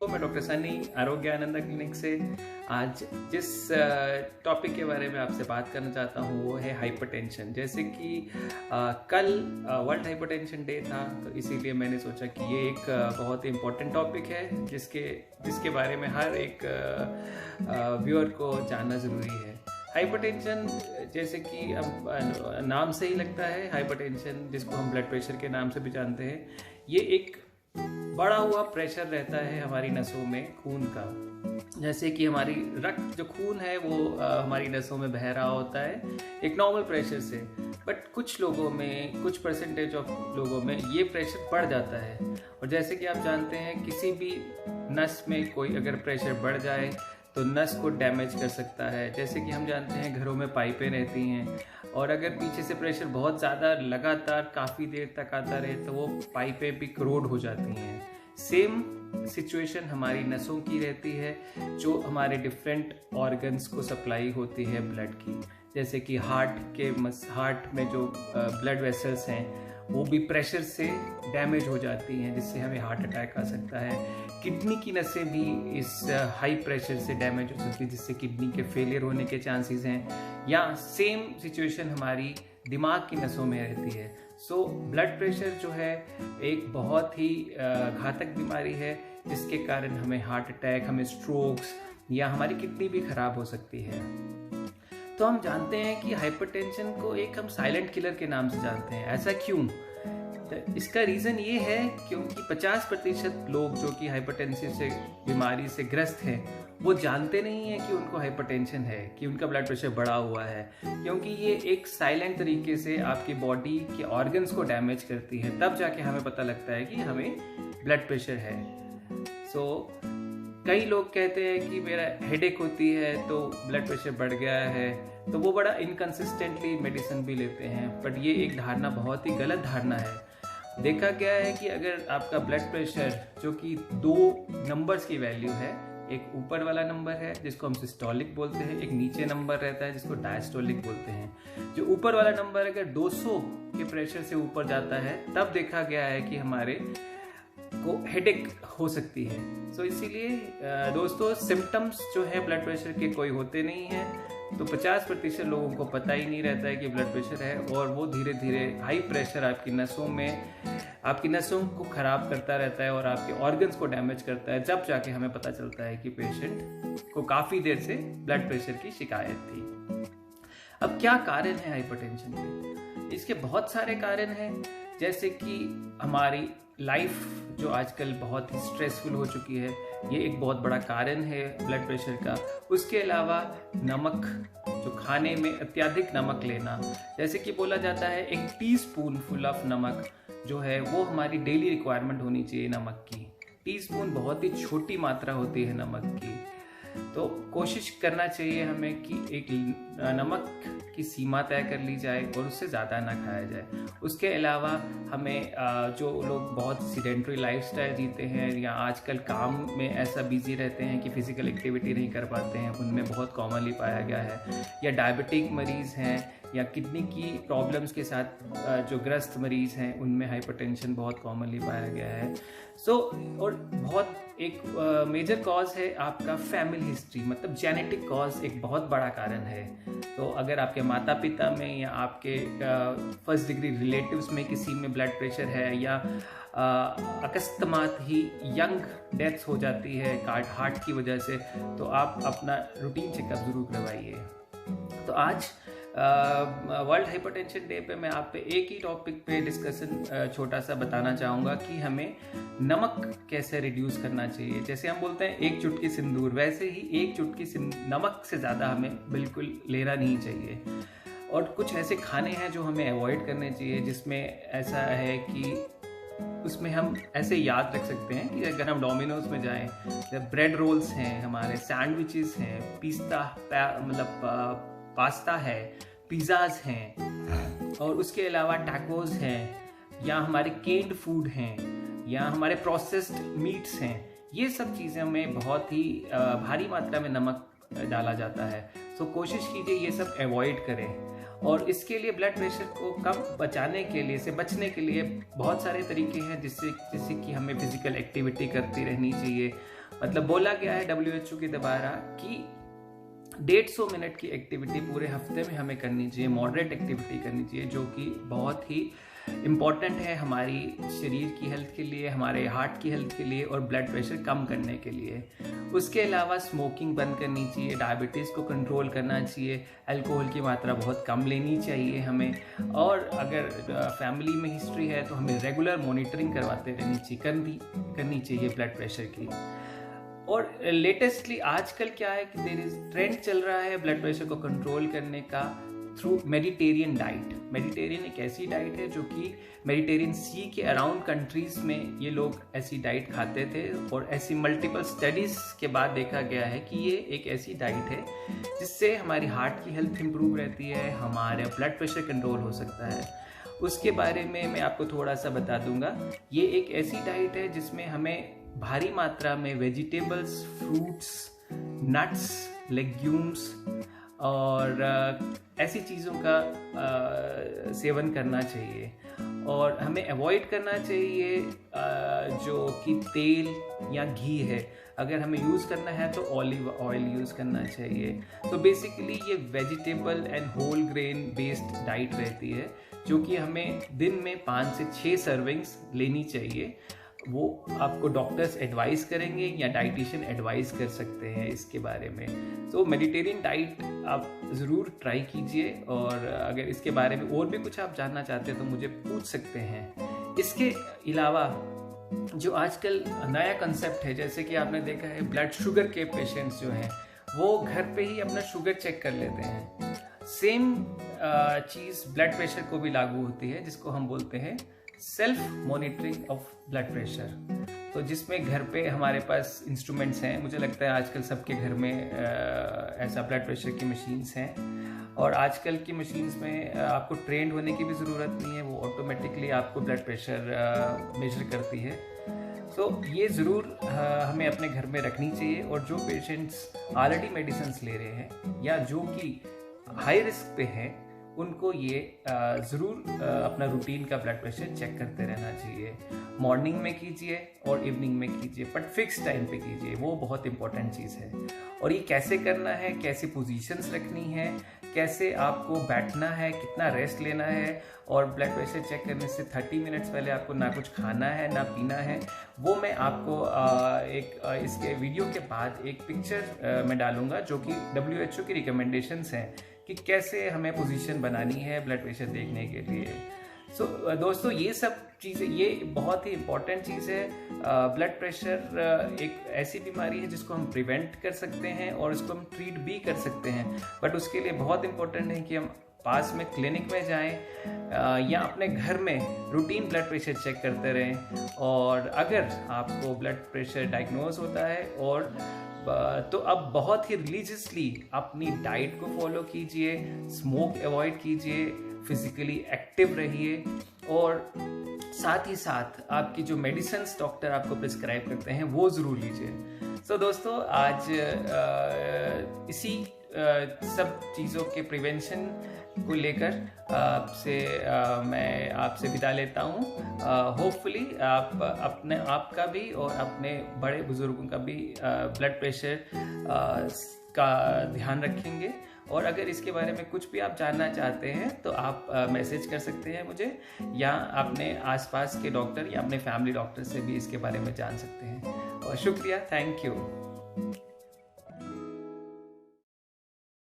मैं डॉक्टर सनी आरोग्य आनंद क्लिनिक से आज जिस टॉपिक के बारे में आपसे बात करना चाहता हूँ वो है हाइपरटेंशन। जैसे कि कल वर्ल्ड हाइपरटेंशन डे था, तो इसीलिए मैंने सोचा कि ये एक बहुत ही इम्पोर्टेंट टॉपिक है जिसके बारे में हर एक व्यूअर को जानना ज़रूरी है। हाइपरटेंशन जैसे कि अब नाम से ही लगता है, हाइपरटेंशन जिसको हम ब्लड प्रेशर के नाम से भी जानते हैं, ये एक बढ़ा हुआ प्रेशर रहता है हमारी नसों में खून का। जैसे कि हमारी रक्त जो खून है वो हमारी नसों में बह रहा होता है एक नॉर्मल प्रेशर से, बट कुछ लोगों में, कुछ परसेंटेज ऑफ लोगों में ये प्रेशर बढ़ जाता है। और जैसे कि आप जानते हैं किसी भी नस में कोई अगर प्रेशर बढ़ जाए तो नस को डैमेज कर सकता है। जैसे कि हम जानते हैं घरों में पाइपें रहती हैं और अगर पीछे से प्रेशर बहुत ज़्यादा लगातार काफ़ी देर तक आता रहे तो वो पाइपें भी करोड हो जाती हैं। सेम सिचुएशन हमारी नसों की रहती है जो हमारे डिफरेंट ऑर्गन्स को सप्लाई होती है ब्लड की। जैसे कि हार्ट में जो ब्लड वेसल्स हैं वो भी प्रेशर से डैमेज हो जाती हैं, जिससे हमें हार्ट अटैक आ सकता है। किडनी की नसें भी इस हाई प्रेशर से डैमेज हो सकती है, जिससे किडनी के फेलियर होने के चांसेस हैं। या सेम सिचुएशन हमारी दिमाग की नसों में रहती है। सो ब्लड प्रेशर जो है एक बहुत ही घातक बीमारी है, जिसके कारण हमें हार्ट अटैक, हमें स्ट्रोक्स या हमारी किडनी भी खराब हो सकती है। तो हम जानते हैं कि हाइपरटेंशन को एक हम साइलेंट किलर के नाम से जानते हैं। ऐसा क्यों? तो इसका रीज़न ये है क्योंकि 50% लोग जो कि हाइपरटेंशन से बीमारी से ग्रस्त हैं वो जानते नहीं हैं कि उनको हाइपरटेंशन है, कि उनका ब्लड प्रेशर बढ़ा हुआ है, क्योंकि ये एक साइलेंट तरीके से आपकी बॉडी के ऑर्गन्स को डैमेज करती है। तब जाके हमें पता लगता है कि हमें ब्लड प्रेशर है। कई लोग कहते हैं कि मेरा हेडेक होती है तो ब्लड प्रेशर बढ़ गया है, तो वो बड़ा इनकंसिस्टेंटली मेडिसिन भी लेते हैं। बट ये एक धारणा बहुत ही गलत धारणा है। देखा गया है कि अगर आपका ब्लड प्रेशर जो कि 2 नंबर्स की वैल्यू है, एक ऊपर वाला नंबर है जिसको हम सिस्टोलिक बोलते हैं, एक नीचे नंबर रहता है जिसको डायस्टोलिक बोलते हैं। जो ऊपर वाला नंबर अगर 200 के प्रेशर से ऊपर जाता है तब देखा गया है कि हमारे को हेडेक हो सकती है। सो इसीलिए दोस्तों, सिम्टम्स जो है ब्लड प्रेशर के कोई होते नहीं हैं। तो 50% लोगों को पता ही नहीं रहता है कि ब्लड प्रेशर है, और वो धीरे धीरे हाई प्रेशर आपकी नसों को खराब करता रहता है और आपके ऑर्गन्स को डैमेज करता है। जब जाके हमें पता चलता है कि पेशेंट को काफ़ी देर से ब्लड प्रेशर की शिकायत थी। अब क्या कारण है हाइपरटेंशन के? इसके बहुत सारे कारण हैं। जैसे कि हमारी लाइफ जो आजकल बहुत ही स्ट्रेसफुल हो चुकी है, ये एक बहुत बड़ा कारण है ब्लड प्रेशर का। उसके अलावा नमक, जो खाने में अत्यधिक नमक लेना, जैसे कि बोला जाता है 1 टीस्पून फुल ऑफ नमक जो है वो हमारी डेली रिक्वायरमेंट होनी चाहिए नमक की। टीस्पून बहुत ही छोटी मात्रा होती है नमक की। तो कोशिश करना चाहिए हमें कि एक नमक की सीमा तय कर ली जाए और उससे ज़्यादा ना खाया जाए। उसके अलावा हमें जो लोग बहुत सीडेंटरी लाइफस्टाइल जीते हैं या आजकल काम में ऐसा बिजी रहते हैं कि फिजिकल एक्टिविटी नहीं कर पाते हैं, उनमें बहुत कॉमनली पाया गया है। या डायबिटिक मरीज़ हैं या किडनी की प्रॉब्लम्स के साथ जो ग्रस्त मरीज़ हैं, उनमें हाइपरटेंशन बहुत कॉमनली पाया गया है। और बहुत एक मेजर कॉज है आपका फैमिली हिस्ट्री, मतलब जेनेटिक कॉज एक बहुत बड़ा कारण है। तो अगर आपके माता पिता में या आपके फर्स्ट डिग्री रिलेटिव्स में किसी में ब्लड प्रेशर है या अकस्मात ही यंग डेथ्स हो जाती है हार्ट की वजह से, तो आप अपना रूटीन चेकअप ज़रूर करवाइए। तो आज वर्ल्ड हाइपरटेंशन डे पे मैं आप पे एक ही टॉपिक पे डिस्कशन छोटा सा बताना चाहूँगा कि हमें नमक कैसे रिड्यूस करना चाहिए। जैसे हम बोलते हैं 1 चुटकी सिंदूर, वैसे ही 1 चुटकी नमक से ज़्यादा हमें बिल्कुल लेना नहीं चाहिए। और कुछ ऐसे खाने हैं जो हमें अवॉइड करने चाहिए, जिसमें ऐसा है कि उसमें हम ऐसे याद रख सकते हैं कि अगर हम डोमिनोज में जाएं, ब्रेड रोल्स हैं, हमारे सैंडविचेस हैं, पास्ता है, पिज़्ज़ाज हैं, और उसके अलावा टैकोस हैं, या हमारे केन्ड फूड हैं, या हमारे प्रोसेस्ड मीट्स हैं। ये सब चीज़ें में बहुत ही भारी मात्रा में नमक डाला जाता है। सो कोशिश कीजिए ये सब अवॉइड करें। और इसके लिए ब्लड प्रेशर को कम बचने के लिए बहुत सारे तरीके हैं, जिससे कि हमें फिजिकल एक्टिविटी करती रहनी चाहिए। मतलब बोला गया है WHO के द्वारा कि 150 मिनट की एक्टिविटी पूरे हफ्ते में हमें करनी चाहिए, मॉडरेट एक्टिविटी करनी चाहिए, जो कि बहुत ही इम्पॉर्टेंट है हमारी शरीर की हेल्थ के लिए, हमारे हार्ट की हेल्थ के लिए और ब्लड प्रेशर कम करने के लिए। उसके अलावा स्मोकिंग बंद करनी चाहिए, डायबिटीज़ को कंट्रोल करना चाहिए, अल्कोहल की मात्रा बहुत कम लेनी चाहिए हमें, और अगर फैमिली में हिस्ट्री है तो हमें रेगुलर मॉनिटरिंग करवाते रहनी करनी चाहिए ब्लड प्रेशर की। और लेटेस्टली आजकल क्या है कि देयर इज ट्रेंड चल रहा है ब्लड प्रेशर को कंट्रोल करने का थ्रू मेडिटेरियन डाइट। मेडिटेरियन एक ऐसी डाइट है जो कि मेडिटेरियन सी के अराउंड कंट्रीज में ये लोग ऐसी डाइट खाते थे, और ऐसी मल्टीपल स्टडीज के बाद देखा गया है कि ये एक ऐसी डाइट है जिससे हमारी हार्ट की हेल्थ इंप्रूव रहती है, हमारे ब्लड प्रेशर कंट्रोल हो सकता है। उसके बारे में मैं आपको थोड़ा सा बता दूंगा। ये एक ऐसी डाइट है जिसमें हमें भारी मात्रा में वेजिटेबल्स, फ्रूट्स, नट्स, लेग्यूम्स और ऐसी चीज़ों का सेवन करना चाहिए, और हमें अवॉइड करना चाहिए जो कि तेल या घी है। अगर हमें यूज़ करना है तो ऑलिव ऑयल यूज़ करना चाहिए। तो बेसिकली ये vegetable and whole grain based diet रहती है, जो कि हमें दिन में 5 से 6 सर्विंग्स लेनी चाहिए। वो आपको डॉक्टर्स एडवाइस करेंगे या डाइटिशियन एडवाइस कर सकते हैं इसके बारे में। तो मेडिटेरियन डाइट आप ज़रूर ट्राई कीजिए, और अगर इसके बारे में और भी कुछ आप जानना चाहते हैं तो मुझे पूछ सकते हैं। इसके अलावा जो आजकल नया कंसेप्ट है, जैसे कि आपने देखा है ब्लड शुगर के पेशेंट्स जो हैं वो घर पे ही अपना शुगर चेक कर लेते हैं। सेम चीज़ ब्लड प्रेशर को भी लागू होती है, जिसको हम बोलते हैं self monitoring of blood pressure. तो जिसमें घर पे हमारे पास इंस्ट्रूमेंट्स हैं, मुझे लगता है आजकल सबके घर में ऐसा ब्लड प्रेशर की मशीन्स हैं, और आजकल की मशीन्स में आपको ट्रेंड होने की भी ज़रूरत नहीं है, वो ऑटोमेटिकली आपको ब्लड प्रेशर मेजर करती है। तो ये ज़रूर हमें अपने घर में रखनी चाहिए, और जो पेशेंट्स ऑलरेडी मेडिसिन्स ले रहे हैं या जो कि हाई रिस्क पे हैं, उनको ये ज़रूर अपना रूटीन का ब्लड प्रेशर चेक करते रहना चाहिए। मॉर्निंग में कीजिए और इवनिंग में कीजिए, बट फिक्स टाइम पे कीजिए, वो बहुत इंपॉर्टेंट चीज़ है। और ये कैसे करना है, कैसे पोजीशंस रखनी है, कैसे आपको बैठना है, कितना रेस्ट लेना है, और ब्लड प्रेशर चेक करने से 30 मिनट्स पहले आपको ना कुछ खाना है ना पीना है, वो मैं आपको इसके वीडियो के बाद एक पिक्चर में डालूंगा, जो कि WHO की रिकमेंडेशंस हैं कि कैसे हमें पोजीशन बनानी है ब्लड प्रेशर देखने के लिए। दोस्तों ये सब चीज़ें, ये बहुत ही इम्पॉर्टेंट चीज़ है। ब्लड प्रेशर एक ऐसी बीमारी है जिसको हम प्रिवेंट कर सकते हैं और इसको हम ट्रीट भी कर सकते हैं, बट उसके लिए बहुत इम्पोर्टेंट है कि हम पास में क्लिनिक में जाएं या अपने घर में रूटीन ब्लड प्रेशर चेक करते रहें। और अगर आपको ब्लड प्रेशर डायग्नोज होता है और तो अब बहुत ही रिलीजियसली अपनी डाइट को फॉलो कीजिए, स्मोक अवॉइड कीजिए, फिजिकली एक्टिव रहिए, और साथ ही साथ आपकी जो मेडिसिन्स डॉक्टर आपको प्रिस्क्राइब करते हैं वो ज़रूर लीजिए। दोस्तों आज इसी सब चीज़ों के प्रिवेंशन को लेकर मैं आपसे विदा लेता हूँ। होपफुली आप अपने आप का भी और अपने बड़े बुजुर्गों का भी ब्लड प्रेशर का ध्यान रखेंगे। और अगर इसके बारे में कुछ भी आप जानना चाहते हैं तो आप मैसेज कर सकते हैं मुझे, या अपने आसपास के डॉक्टर या अपने फैमिली डॉक्टर से भी इसके बारे में जान सकते हैं। और शुक्रिया, थैंक यू।